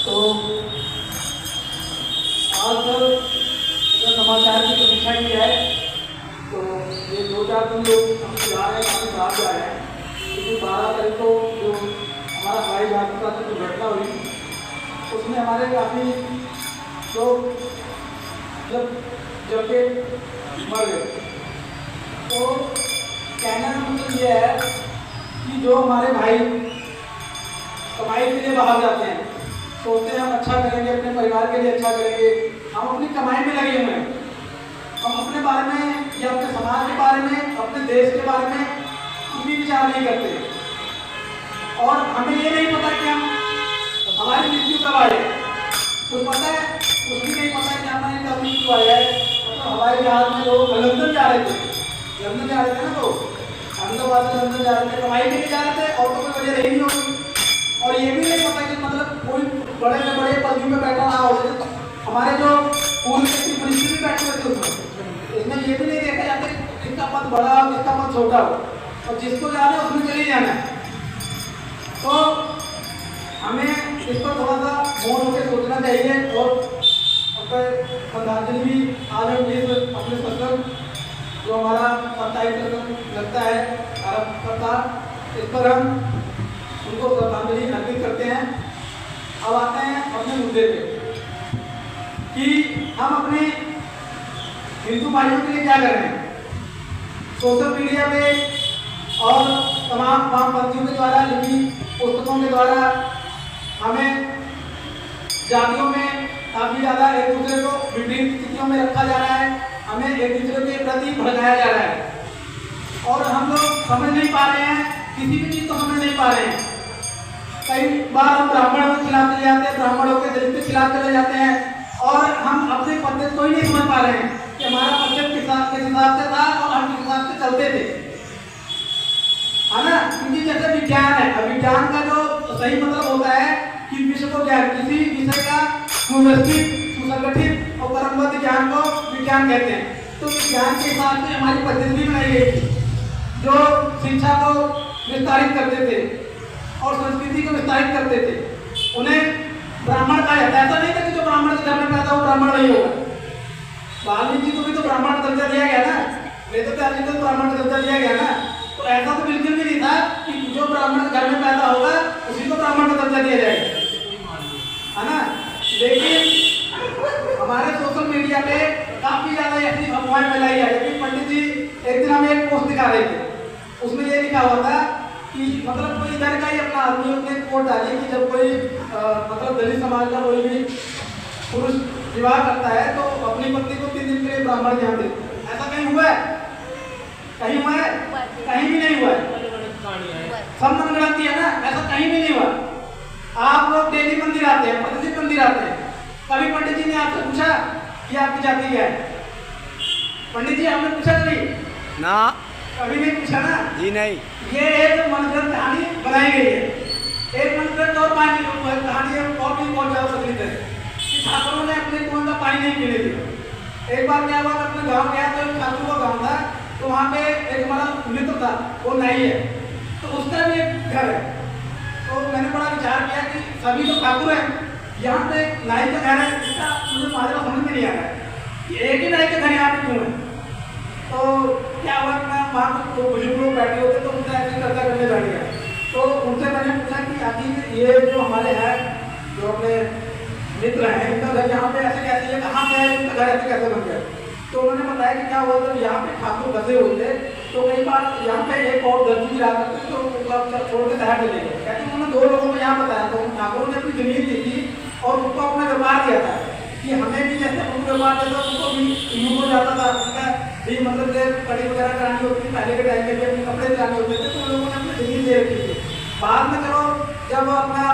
तो आज अगर समाचार की समीक्षा की जाए तो ये 2-4 दिन लोग हम जा रहे हैं, काफ़ी बाहर जा रहे हैं, क्योंकि 12 तारीख को जो हमारा हवाई जहाज के साथ दुर्घटना हुई उसमें हमारे काफ़ी लोग जब के मर गए। तो कहने का मतलब ये है कि जो हमारे भाई कमाई के लिए बाहर जाते हैं, सोचते हैं हम अच्छा करेंगे, अपने परिवार के लिए अच्छा करेंगे, हम अपनी कमाई में लगे हुए हैं, हम अपने बारे में या अपने समाज के बारे में, अपने देश के बारे में कुछ भी विचार नहीं करते। और हमें ये नहीं पता कि हम हमारी मृत्यु कब आए, कुछ पता है, कुछ भी नहीं पता कि हमारी कब मृत्यु आई है। मतलब हवाई जहाज में लोग लंदन जा रहे थे, लंदन जा रहे थे ना, तो अहमदाबाद से लंदन जा रहे थे, कमाई के लिए जा रहे थे, और तो कोई वजह रही नहीं होगी। और ये भी नहीं पता कि मतलब कोई बड़े से बड़े पदवी में बैठा रहा हो, हमारे जो पूर्व के मिनिस्टर भी बैठे हुए थे उसमें, इसमें ये भी नहीं देखा जाता कि किसका पद बड़ा हो, किसका पद छोटा हो, और जिसको जाना है उसमें चले जाना है। तो हमें इस पर थोड़ा सा मौन होकर सोचना चाहिए। और श्रद्धांजलि भी आज हम इस अपने सत्संग जो हमारा साप्ताहिक सत्संग लगता है आरंभ करता, इस पर हम उनको श्रद्धांजलि अर्पित करते हैं। अब आते हैं अपने मुद्दे पे कि हम अपने हिंदू भाइयों के लिए क्या कर रहे हैं। सोशल मीडिया पे और तमाम वामपंथियों के द्वारा लिखी पुस्तकों के द्वारा हमें जातियों में काफ़ी ज़्यादा एक दूसरे को विपरीत स्थितियों में रखा जा रहा है, हमें एक दूसरे के प्रति भड़काया जा रहा है, और हम लोग समझ नहीं पा रहे हैं, किसी भी चीज़ को समझ नहीं पा रहे हैं। कई बार हम ब्राह्मणों के खिलाफ चले जाते हैं, ब्राह्मणों के दलित के खिलाफ चले जाते हैं, और हम अपने पद्धति को ही नहीं समझ पा रहे हैं कि हमारा पद्धति किस हिसाब से था और हम किस हिसाब से चलते थे, है ना। क्योंकि जैसे विज्ञान है, विज्ञान का जो सही मतलब होता है कि विश्व को ज्ञान, किसी विषय का सुव्यवस्थित, सुसंगठित और क्रमबद्ध ज्ञान को विज्ञान कहते हैं। तो विज्ञान के हिसाब से हमारी पद्धति बनाई गई जो शिक्षा को विस्तारित करते थे और संस्कृति को विस्तारित करते थे। उन्हें ब्राह्मण कहा जाता है। ऐसा नहीं था कि जो ब्राह्मण के घर में पैदा हो ब्राह्मण नहीं होगा। वाल्मीकि को भी तो ब्राह्मण का दर्जा दिया गया ना, वेदव्यास जी को ब्राह्मण का दर्जा दिया गया ना। तो ऐसा तो बिल्कुल भी नहीं था कि जो ब्राह्मण घर में पैदा होगा उसी को ब्राह्मण का दर्जा दिया जाएगा, है ना। लेकिन हमारे सोशल मीडिया पे काफी ज्यादा ऐसी अफवाहें फैलाई जा रही है। पंडित जी एक दिन हमें एक पोस्ट दिखा रहे थे, उसमें ये लिखा हुआ था कि मतलब कोई इधर का ही अपना आदमी अपने कोट डाली कि जब कोई मतलब दलित समाज का कोई भी पुरुष विवाह करता है तो अपनी पत्नी को 3 दिन के लिए ब्राह्मण ध्यान दे। ऐसा कहीं हुआ है? कहीं हुआ है? कहीं भी नहीं हुआ है। सब मनगढ़ंती है ना, ऐसा कहीं भी नहीं हुआ। आप लोग डेली मंदिर आते हैं, प्रतिदिन मंदिर आते हैं, कभी पंडित जी ने आपसे पूछा कि आपकी जाति क्या है? पंडित जी आपने पूछा कभी? ना, कभी नहीं पूछा ना जी नहीं। ये एक मनगढ़ंत कहानी बनाई गई है। एक मनगढ़ंत और कहानी है और भी बहुत ज्यादा प्रचलित है कि ठाकुरों ने अपने कुआं का पानी नहीं पीने दिया। एक बार क्या हुआ, अपने गांव गया तो एक ठाकुर का गांव था, तो वहाँ पे एक हमारा मित्र था, वो नाई है, तो उसका भी एक घर है। तो मैंने बड़ा विचार किया कि सभी तो ठाकुर हैं, यहाँ पे नाई का घर है, इसका मुझे माजरा समझ में नहीं आ रहा है कि एक ही नाई का घर यहाँ पे क्यों है। तो क्या हुआ कि मैं वहाँ तो बुजुर्ग लोग बैठे होते तो उनसे ऐसी चर्चा करने बैठ गया। तो उनसे मैंने पूछा कि आखिर ये जो हमारे हैं जो अपने मित्र हैं, इनका घर यहाँ पे ऐसे कैसे, ये कहाँ पे है, इनका घर ऐसे कैसे बन गया। तो उन्होंने बताया कि क्या हुआ, जब यहाँ पे ठाकुर बसे हुए थे तो कई बार यहाँ पे एक और दर्जी गिरा करते तो उनका छोड़ के शहर चले गए। कहते उन्होंने 2 लोगों को यहाँ बताया, तो ठाकुरों ने अपनी जमीन दी थी और उनको अपना व्यापार दिया था कि हमें भी जैसे उनको व्यापार देता उनको भी यूज हो जाता था, उनका भी मतलब कड़ी वगैरह करानी होती थी, पहले के टाइम में भी अपने कपड़े दिलाने होते थे, तो उन लोगों ने अपनी जमीन दे रखी थी। बाद में चलो जब अपना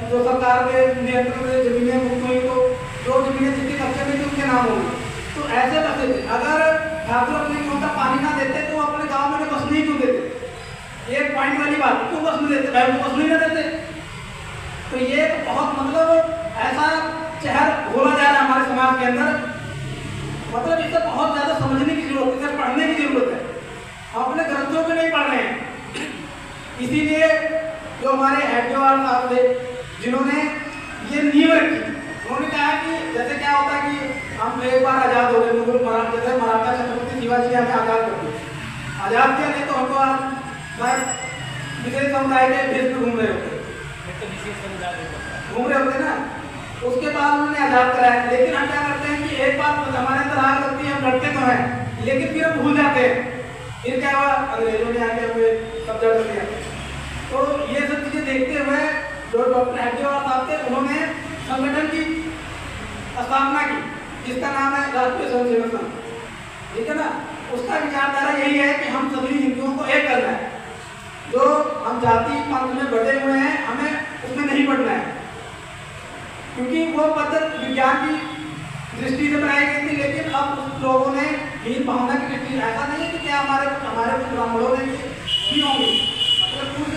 जो सरकार के नियंत्रण में जमीनें मुक्त हुई तो जो जमीनें जिनके कब्जे में थी उनके नाम हो गई। तो ऐसे बसे थे। अगर ठाकुर अपने कुआं का पानी ना देते तो अपने गांव में बसने ही क्यों देते? एक पॉइंट वाली बात, क्यों बसने देते? भाई वो बसने ना देते। तो ये बहुत मतलब ऐसा चहर घोला जा रहा है हमारे समाज के अंदर, मतलब इससे बहुत ज्यादा समझने की जरूरत है, पढ़ने की जरूरत है। हम अपने ग्रंथों को नहीं पढ़ रहे हैं। इसीलिए जो हमारे हेडगेवार साहब थे जिन्होंने ये नींव हम एक बार आज़ाद हो गए, मुगल मराठा छत्रपति शिवाजी ने हमें आज़ाद कर दिया। आज़ाद किया नहीं तो हमको आप विशेष समुदाय के भेष में घूम रहे होते ना। उसके बाद उन्होंने आज़ाद कराया, लेकिन हम क्या करते हैं कि एक बात हमारे अंदर आग लगती है, हम लड़ते तो हैं लेकिन फिर हम भूल जाते हैं। फिर क्या हुआ, अंग्रेजों ने आके हमें कब्जा कर लिया। तो ये सब चीज़ें देखते हुए जो डॉक्टर हेडगेवार साहब थे, उन्होंने संगठन की स्थापना की जिसका नाम है राष्ट्रीय स्वयंसेवक संघ, ठीक है ना। उसका विचारधारा यही है कि हम सभी हिंदुओं को एक करना है। जो हम जाति पंथ में बटे हुए हैं, हमें उसमें नहीं बढ़ना है, क्योंकि वो पद्धति विज्ञान की दृष्टि से बनाई गई थी। लेकिन अब उस लोगों ने हीन भावना की दृष्टि, ऐसा नहीं है कि क्या हमारे कुछ ब्राह्मणों ने की होंगी, मतलब कुछ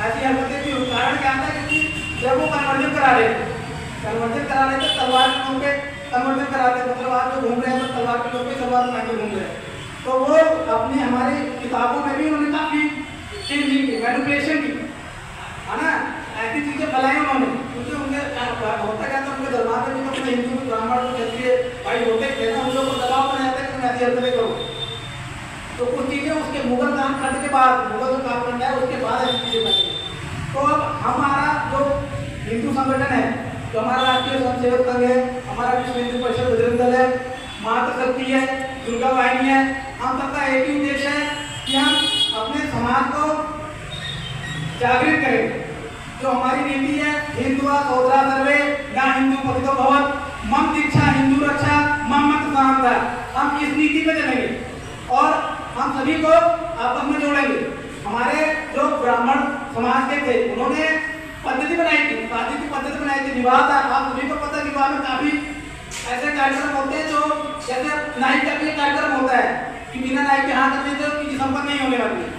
ऐसी हरकतें थी। कारण क्या था, क्योंकि जब वो कन्वर्जन करा रहे थे तलवार के नोक पे कन्वर्जन कराते, मतलब आप जो घूम रहे हैं तो तलवार के नोक पे तलवार पहन के घूम रहे हैं। तो वो अपनी हमारी किताबों में भी उन्होंने काफ़ी चेंजिंग की, मैनिपुलेशन की, है ना। ऐसी चीज़ें फैलाई उन्होंने, क्योंकि उनके होता क्या था, उनके दरबार में भी अपने हिंदू ब्राह्मण क्षत्रिय भाई होते थे ना, उन लोगों को दबाव बनाया था कि तुम ऐसी हरकतें करो। तो कुछ चीज़ें उसके मुगल कालखंड के बाद, मुगल जो कालखंड है उसके बाद ऐसी चीज़ें बनी। तो अब हमारा जो हिंदू संगठन है, जो हमारा राष्ट्रीय स्वयंसेवक संघ है, हमारा विश्व हिंदू परिषद बजरंग दल है, मातृशक्ति है, दुर्गा वाहिनी है, हम सबका एक ही उद्देश्य है कि हम अपने समाज को जागृत करें। जो हमारी नीति है, हिंदुआ सोदरा सर्वे ना हिंदू पतितो भवत्, मम दीक्षा हिंदू रक्षा मम मत समानता, हम इस नीति पे चलेंगे और हम सभी को आपस में जोड़ेंगे। हमारे जो ब्राह्मण समाज के थे, उन्होंने पद्धति बनाई थी, शादी की पद्धति बनाई थी, विवाह था। आप सभी को पता है विवाह में काफी ऐसे कार्यक्रम होते हैं, जो जैसे नाई का भी कार्यक्रम होता है कि बिना नाई के हाथ करने से किसी संपन्न नहीं होने वाली।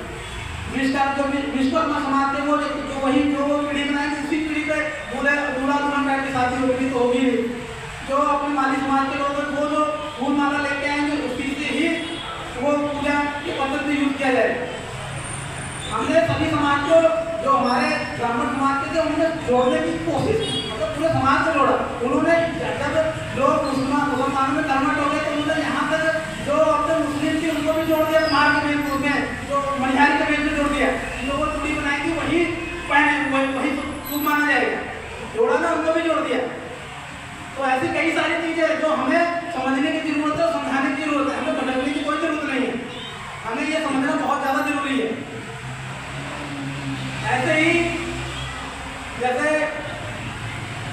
विश्वकर्मा समाज थे, वो वही जो वो पीढ़ी बनाएंगे, उसी पीढ़ी पे दूल्हा दुल्हन बैठ के शादी होगी तो होगी नहीं। जो अपने माली समाज के लोग वो जो फूल माला लेके आएंगे, उसी से ही वो पूजा की पद्धति यूज किया जाए। हमने सभी समाज को, जो हमारे ब्राह्मण समाज के थे, उन्होंने जोड़ने की कोशिश की, मतलब पूरे समाज को जोड़ा। उन्होंने जब लोग मुसलमानों में कन्वर्ट हो गए तो उन्होंने यहाँ तक जो अपने मुस्लिम थी उनको भी जोड़ दिया, मार के वेश में, जो मनिहारी के वेश में जोड़ दिया। इन लोगों को चूड़ी बनाएंगी, वही पहने, वही शुभ माना जाएगा, जोड़ा ना, उनको भी जोड़ दिया। तो ऐसी कई सारी चीजें जो हमें समझने की जरूरत है, समझाने की जरूरत है, हमें भटकने की कोई जरूरत नहीं है, हमें ये समझना बहुत ज्यादा जरूरी है। ऐसे ही जैसे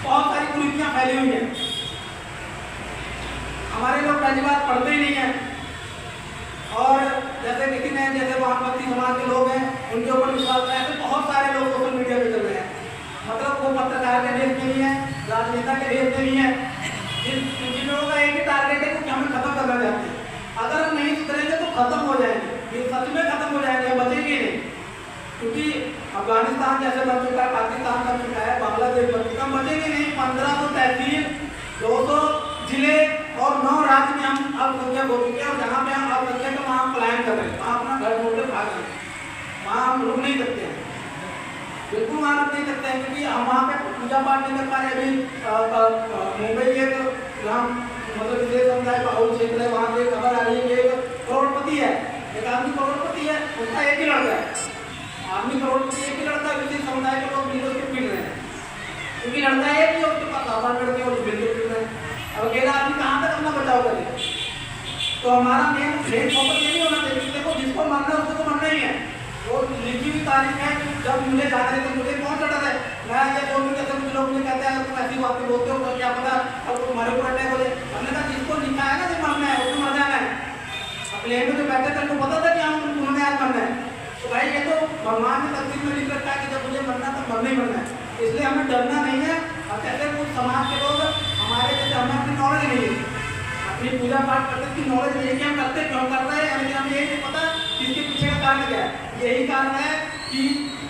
बहुत सारी कुरीतियां फैली हुई हैं, हमारे लोग पहली बात पढ़ते ही नहीं हैं, और जैसे किसी ने, जैसे वामपंथी समाज के लोग हैं, उनके ऊपर विश्वास है। ऐसे बहुत सारे लोग सोशल मीडिया पे चल रहे हैं, मतलब वो पत्रकार के भेष में भी है, राजनेता के भेष में भी है। जिन लोगों का एक ही टारगेट है कि हमें खत्म करना चाहते हैं। अगर हम नहीं सुधरेंगे तो खत्म हो जाएंगे, ये सच में खत्म हो जाएंगे, बचेंगे नहीं। क्योंकि अफगानिस्तान जैसे बन चुका है, पाकिस्तान बन चुका है, बांग्लादेश बन चुका है, बचेंगे नहीं। 1500 तहसील, 200 जिले और 9 राज्य में हम अल्पसंख्यक हो चुके हैं, और जहाँ पे हम अल्पसंख्यक है वहाँ पलायन कर रहे हैं, वहाँ अपना घर छोड़ के भाग रहे हैं, वहाँ हम रुक नहीं सकते हैं, बिल्कुल वहाँ रुक नहीं सकते हैं, क्योंकि हम वहाँ पे पूजा पाठ नहीं कर पा रहे। अभी मुंबई के जहाँ मतलब विशेष समुदाय बहुल क्षेत्र है, वहाँ से खबर आ रही है कि एक करोड़पति है, एक आदमी करोड़पति है, उसका एक ही लड़का है, आदमी करोड़पति एक ही लड़का, विशेष समुदाय के लोग नीचे उसके पीट रहे हैं, क्योंकि लड़का एक ही, उसके पास आवाज लड़के और बिल्कुल पीट रहे हैं। अब अकेला आदमी कहाँ तक अपना बचाव करे? तो हमारा मेन फोकस ये नहीं होना चाहिए, देखो जिसको मरना है उसको तो मरना ही है। वो लिखी हुई तारीख है, जब मुझे जाना है तो मुझे कौन चढ़ा है, मैं ये बोल नहीं कहता, कुछ लोग मुझे कहते हैं तुम ऐसी बातें बोलते हो तो क्या पता अब तुम्हारे ऊपर अटैक हो जाए। हमने कहा जिसको लिखा है ना जो मरना है उसको मर जाना है। अब प्लेन में जो बैठे थे उनको पता था कि हम उन्होंने आज मरना है, तो भाई ये तो भगवान ने तकदीर में लिख रखा है कि जब मुझे मरना तो मरना ही मरना है, इसलिए हमें डरना नहीं है। और कहते कुछ समाज के लोग हमारे जैसे, हमें अपनी नॉलेज नहीं है, अपनी पूजा पाठ करते की नॉलेज नहीं है कि हम करते क्यों कर रहे हैं, लेकिन हमें ये नहीं पता इसके पीछे का कारण क्या है। यही कारण है कि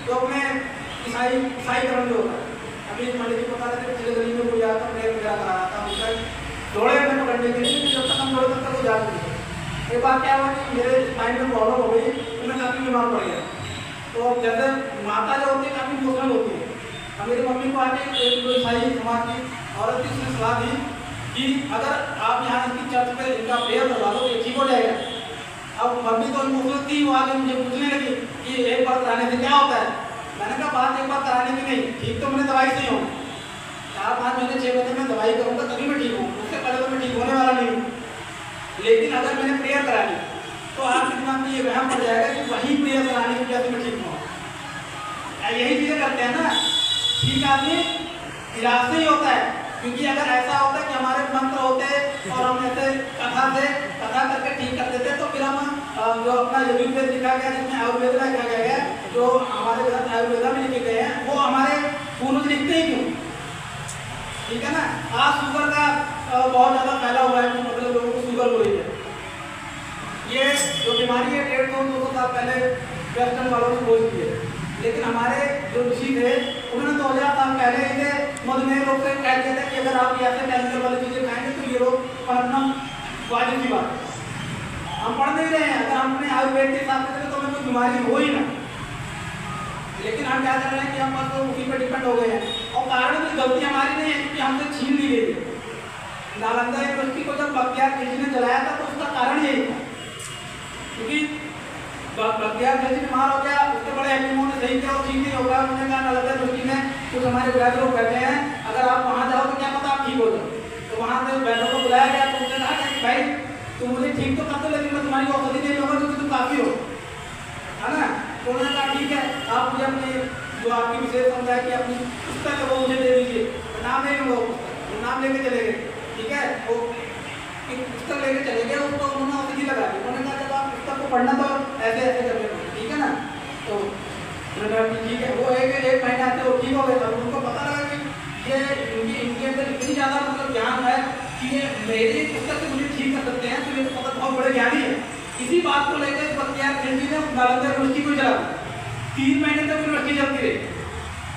जो अपने ईसाईकरण जो होता है, अभी पंडित जी बता रहे थे पिछले गली में कोई आता प्रेयर वगैरह करा रहा था, उनका दौड़े में पकड़ने के लिए, जब तक हम दौड़े तब तक वो जा नहीं। एक बार क्या हुआ कि मेरे टाइम में प्रॉब्लम हो गई तो मैं काफ़ी बीमार पड़ गया। तो जैसे माता जो होती है काफ़ी इमोशनल होती है, अब मेरी मम्मी को आके एक ईसाई समाज की औरत की उसने सलाह दी कि अगर आप यहाँ की चर्च पे इनका प्रेयर करवा दो ये ठीक हो जाएगा। अब मम्मी तो इमोशनल थी, वो आगे मुझे पूछने लगी कि एक बार कराने से क्या होता है। मैंने कहा बात एक बार कराने की नहीं, ठीक तो मैंने दवाई से ही हूँ, 4-5 महीने 6 महीने में दवाई करूँगा तभी मैं ठीक हूँ, उससे पहले तो मैं ठीक होने वाला नहीं हूँ। लेकिन अगर मैंने प्रेयर करा ली तो आपके दिमाग में ये वहम पड़ जाएगा कि वही प्रेयर कराने की वजह से मैं ठीक हूँ। यही चीज़ें करते हैं ना, ठीक आदमी इलाज से ही होता है। क्योंकि अगर ऐसा होता है कि हमारे मंत्र होते और हम ऐसे कथा करके ठीक कर देते तो फिर हम जो अपना यजुर्वेद लिखा गया जिसमें आयुर्वेद में लिखा गया है, जो हमारे ग्रंथ आयुर्वेदा में लिखे गए हैं वो हमारे पूर्वज लिखते ही क्यों? ठीक है ना। आज शुगर का बहुत ज़्यादा फैला हुआ है, मतलब लोगों को शुगर हो रही है। ये जो बीमारी है 150-200 साल पहले वेस्टर्न वालों ने खोज की है, लेकिन हमारे जो ऋषि थे उन्होंने 2000 साल पहले इसे मधुमेह रोग से कह दिया था कि अगर आप ऐसे केमिकल वाली चीज़ें खाएंगे तो ये रोग पनपना वाजिब की बात है। हम पढ़ नहीं रहे हैं, अगर हम अपने आयुर्वेद के हिसाब से तो हमें कोई बीमारी हो ही ना, लेकिन हम क्या कर रहे हैं कि हम बस उसी पर डिपेंड हो गए हैं। और कारण की गलती हमारी नहीं है क्योंकि हमसे छीन ली गई है। नालंदा यूनिवर्सिटी को जब बख्तियार खिलजी ने जलाया था तो उसका कारण यही था, क्योंकि बख्तियार खिलजी बीमार हो गया, उसके बड़े हकीमों ने सही किया और ठीक नहीं होगा। उन्होंने कहा नालंदा यूनिवर्सिटी में कुछ हमारे वैद्य लोग बैठे हैं, अगर आप वहाँ जाओ तो क्या पता आप ठीक हो जाओ। तो वहाँ से वैद्यों को बुलाया गया तो उसने कहा कि भाई तुम मुझे ठीक तो कर दो लेकिन मैं तुम्हारी औषधि नहीं लूँगा क्योंकि तुम काफ़ी हो, है ना। तो उन्होंने कहा ठीक है, आप मुझे अपनी जो आपकी विशेष समझा है कि अपनी पुस्तक है वो मुझे दे दीजिए, नाम ले लूँगा पुस्तक। वो नाम लेके चले गए, ठीक है। वो पुस्तक लेके चले गए, उसको उन्होंने औषधि लगा दी। उन्होंने कहा जब आप पुस्तक को पढ़ना तो ऐसे ऐसे कर लेना, ठीक है ना। तो ठीक है, वो एक महीना से वो ठीक हो गए। तब उनको पता लगा कि ये इनके अंदर इतनी ज़्यादा मतलब ज्ञान है कि ये मेरी पुस्तक से मुझे ठीक कर सकते हैं, तो ये मतलब बहुत बड़े ज्ञानी है। इसी बात को लेकर बख्तियार खिलजी ने नालंदा यूनिवर्सिटी को जला 3 महीने तक यूनिवर्सिटी चलती रही।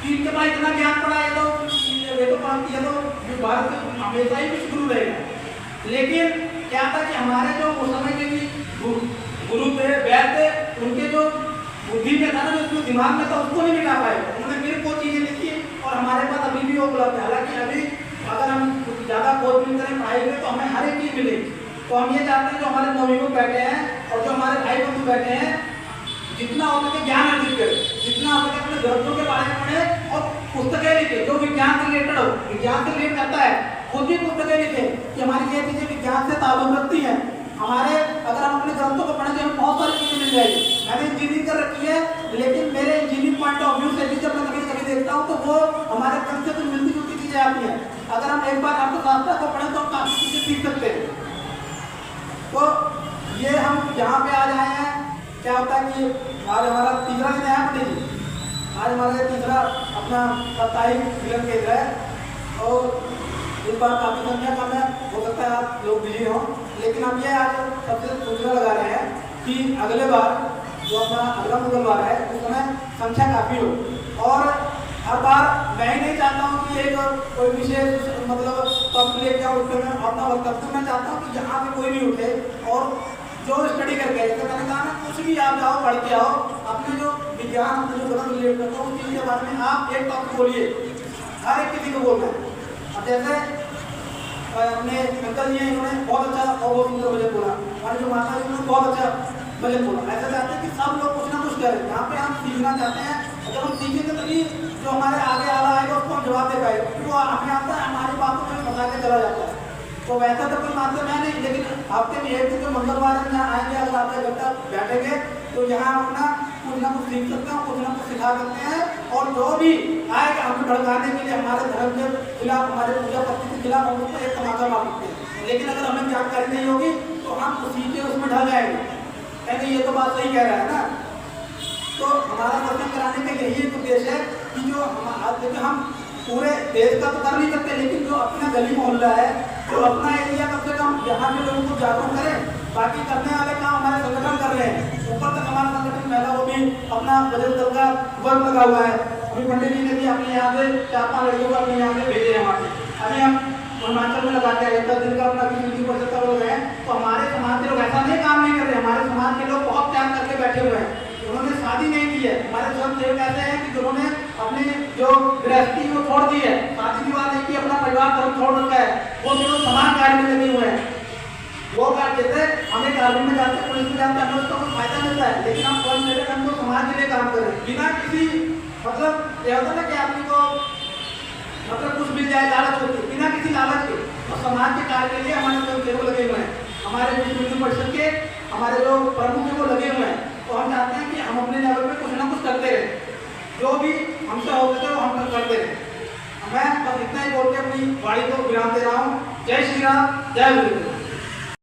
कि इनके पास इतना ज्ञान पड़ा है तो पाती है तो जो भारत हमेशा ही कुछ गुरु रहेगा। लेकिन क्या था कि हमारे जो उस समय के भी गुरु थे, वैद्य, उनके जो बुद्धि में था ना, जो दिमाग में था उसको नहीं मिटा पाए। उन्होंने फिर वो चीज़ें लिखी और हमारे पास अभी भी वो उपलब्ध है। हालांकि अभी अगर हम ज़्यादा खोजबीन करें पढ़ाई में तो हमें हर एक चीज़ मिलेगी। तो हम ये चाहते हैं जो हमारे नवयुवक बैठे हैं और जो हमारे भाई बंधु बैठे हैं, जितना हो सके ज्ञान अर्जित करें, जितना हो सके अपने ग्रंथों के बारे में पढ़ें और पुस्तकें लिखें जो विज्ञान से रिलेटेड हो, विज्ञान से रिलेट करता है। खुद भी पुस्तकें लिखें कि हमारी ये चीज़ें विज्ञान से ताल्लुक रखती हैं। हमारे अगर हम अपने ग्रंथों को पढ़ेंगे हमें बहुत सारी चीज़ें मिल जाएगी। मैंने इंजीनियरिंग कर रखी है, लेकिन मेरे इंजीनियरिंग पॉइंट ऑफ व्यू से भी जब मैं कभी देखता हूँ तो वो हमारे ग्रंथ से कुछ मिलती जुलती चीज़ें आती हैं। अगर हम एक बार अर्थशास्त्र को पढ़ें तो हम काफ़ी चीज़ें सीख सकते हैं। तो ये हम यहाँ पे आ जाए हैं, क्या होता है कि आज हमारा तीसरा दिन है पंडित जी, आज हमारा तीसरा अपना साप्ताहिक मिलन केंद्र है और इस बार काफ़ी संख्या कम है, हो सकता है आप लोग बिजी हों, लेकिन हम ये आज सबसे सूचना लगा रहे हैं कि अगले बार जो अपना अगला मंगलवार है उस समय संख्या काफ़ी हो। और हर बार मैं ही नहीं चाहता हूँ कि एक कोई विशेष मतलब टॉपिक लेके आओ उसमें अपना वक्तव्य, मैं चाहता हूँ कि यहाँ पे कोई भी उठे और जो स्टडी करके, जैसे मैंने कहा ना, कुछ भी आप जाओ पढ़ के आओ, अपने जो विज्ञान अपने जो ग्रंथ रिलेट करता है उस चीज़ के बारे में आप एक टॉपिक बोलिए, हर एक किसी को बोलना है। अब जैसे अपने अंकल जी हैं, इन्होंने बहुत अच्छा और बहुत सुंदर बजट बोला, हमारे जो माता जी उन्होंने बहुत अच्छा बजट बोला। ऐसा चाहते हैं कि सब लोग कुछ ना कुछ करें, यहाँ पे हम सीखना चाहते हैं। जब हम सीखेंगे तभी जो हमारे आगे आ रहा है उसको हम जवाब दे पाएंगे, क्योंकि वो हमें आता है, हमारी बातों में बता के चला जाता है। तो वैसा तो कोई माध्यम है नहीं, लेकिन हफ्ते में एक दिन जो मंगलवार में यहाँ आएंगे, अगर आप एक घंटा बैठेंगे तो यहाँ अपना कुछ ना कुछ सीख सकते हैं, कुछ ना कुछ सिखा सकते हैं। और जो भी आएगा हमें भड़काने के लिए, हमारे धर्म के खिलाफ, हमारे पूजा पद्धति के खिलाफ, हम उसको एक तमाचा मार सकते हैं। लेकिन अगर हमें जानकारी नहीं होगी तो हम उसी के उसमें ढल जाएंगे, यानी ये तो बात सही कह रहा है ना। तो हमारा दर्शन कराने का यही एक उद्देश्य है कि जो हम पूरे देश का तो कर नहीं सकते, लेकिन जो अपना गली मोहल्ला है, जो अपना एरिया, कम से कम यहाँ के लोगों को जागरूक करें। बाकी करने वाले काम हमारे संगठन कर रहे हैं, ऊपर तक हमारा संगठन पहला वो भी अपना बजट दल का वर्क लगा हुआ है। अभी पंडित जी ने भी अपने यहाँ से 4-5 लड़कियों को अपने यहाँ से भेजे हैं वहाँ पे। अभी हम हिमाचल में लगाते हैं 10 दिन का अपना किसी पर 70 लोग हैं। तो हमारे समाज के लोग ऐसा नहीं काम नहीं कर रहे, हमारे समाज के लोग बहुत त्याग करके बैठे हुए हैं। उन्होंने शादी नहीं की है, हमारे स्वयं सेवक ऐसे हैं कि जिन्होंने अपनी जो गृहस्थी वो छोड़ दी है, शादी विवाह नहीं की, अपना परिवार धर्म छोड़ रखा है। वो केवल समाज कार्य में लगे हुए हैं। वो कार्य जैसे हमें आर्मी में जाते हैं, पुलिस में जाते हैं, हमें उसका कुछ फायदा मिलता है, लेकिन हम फर्ज लेकर हम तो समाज के लिए काम करें बिना किसी मतलब यह होता है ना कि आदमी को मतलब कुछ मिल जाए, लालच होती है, बिना किसी लालच के और समाज के कार्य के लिए हमारे लोग लगे हुए हैं। हमारे विश्व हिंदू परिषद के हमारे जो प्रमुख है वो लगे हुए हैं। तो हम चाहते हैं कि हम अपने लेवल पे कुछ ना कुछ करते रहे, जो भी हमसे हो सकता है वो हम करते रहे। मैं बस इतना ही बोल के अपनी वाणी को विराम दे रहा हूँ। जय श्री राम, जय गुरु।